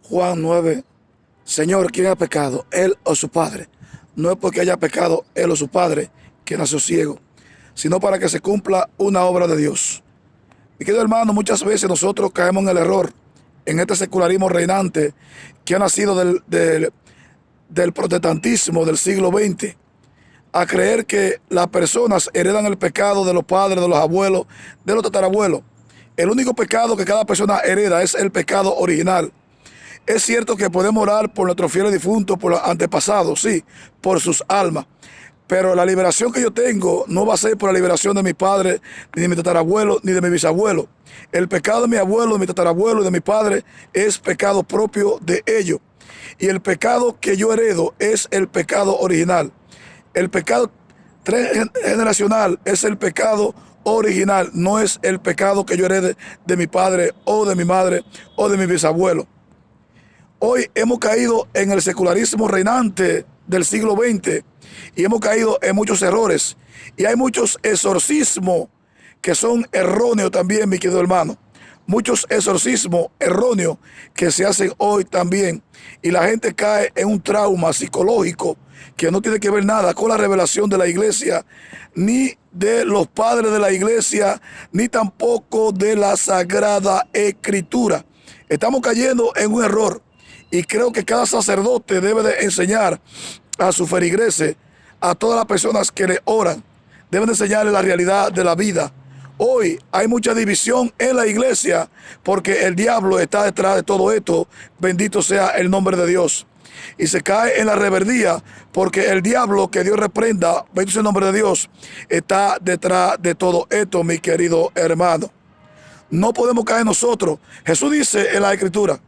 Juan 9. Señor, ¿quién ha pecado, él o su padre? No es porque haya pecado él o su padre que nació ciego, sino para que se cumpla una obra de Dios. Mi querido hermano, muchas veces nosotros caemos en el error, en este secularismo reinante que ha nacido del protestantismo del siglo XX, a creer que las personas heredan el pecado de los padres, de los abuelos, de los tatarabuelos. El único pecado que cada persona hereda es el pecado original. Es cierto que podemos orar por nuestros fieles difuntos, por los antepasados, sí, por sus almas. Pero la liberación que yo tengo no va a ser por la liberación de mi padre, ni de mi tatarabuelo, ni de mi bisabuelo. El pecado de mi abuelo, de mi tatarabuelo y de mi padre es pecado propio de ellos. Y el pecado que yo heredo es el pecado original. El pecado generacional es el pecado original, no es el pecado que yo herede de mi padre o de mi madre o de mi bisabuelo. Hoy hemos caído en el secularismo reinante del siglo XX y hemos caído en muchos errores. Y hay muchos exorcismos que son erróneos también, mi querido hermano. Muchos exorcismos erróneos que se hacen hoy también. Y la gente cae en un trauma psicológico que no tiene que ver nada con la revelación de la iglesia, ni de los padres de la iglesia, ni tampoco de la Sagrada Escritura. Estamos cayendo en un error. Y creo que cada sacerdote debe de enseñar a sus feligreses, a todas las personas que le oran, deben de enseñarles la realidad de la vida. Hoy hay mucha división en la iglesia porque el diablo está detrás de todo esto. Bendito sea el nombre de Dios. Y se cae en la reverdía porque el diablo, que Dios reprenda, bendito sea el nombre de Dios, está detrás de todo esto, mi querido hermano. No podemos caer nosotros. Jesús dice en la Escritura,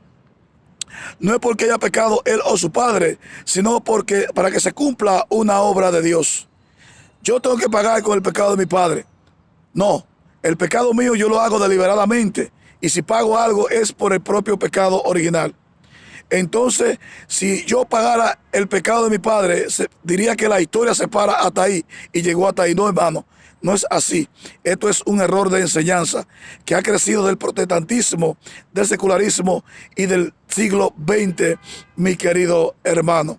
no es porque haya pecado él o su padre, sino porque para que se cumpla una obra de Dios. Yo tengo que pagar con el pecado de mi padre. No, el pecado mío yo lo hago deliberadamente. Y si pago algo es por el propio pecado original. Entonces, si yo pagara el pecado de mi padre, diría que la historia se para hasta ahí y llegó hasta ahí. No, hermano, no es así. Esto es un error de enseñanza que ha crecido del protestantismo, del secularismo y del siglo XX, mi querido hermano.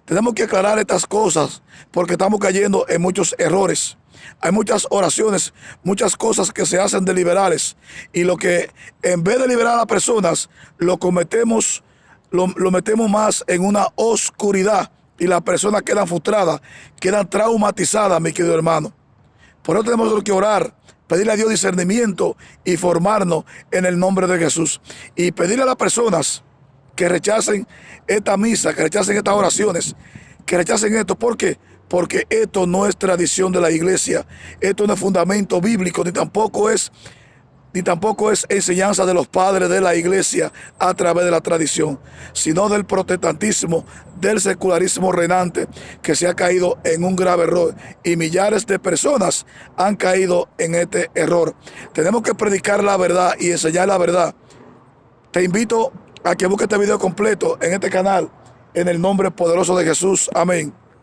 Tenemos que aclarar estas cosas porque estamos cayendo en muchos errores. Hay muchas oraciones, muchas cosas que se hacen de liberales y lo que en vez de liberar a las personas, lo metemos más en una oscuridad y las personas quedan frustradas, quedan traumatizadas, mi querido hermano. Por eso tenemos que orar, pedirle a Dios discernimiento y formarnos en el nombre de Jesús. Y pedirle a las personas que rechacen esta misa, que rechacen estas oraciones, que rechacen esto. ¿Por qué? Porque esto no es tradición de la iglesia, esto no es fundamento bíblico, ni tampoco es enseñanza de los padres de la iglesia a través de la tradición, sino del protestantismo, del secularismo reinante que se ha caído en un grave error y millares de personas han caído en este error. Tenemos que predicar la verdad y enseñar la verdad. Te invito a que busques este video completo en este canal en el nombre poderoso de Jesús. Amén.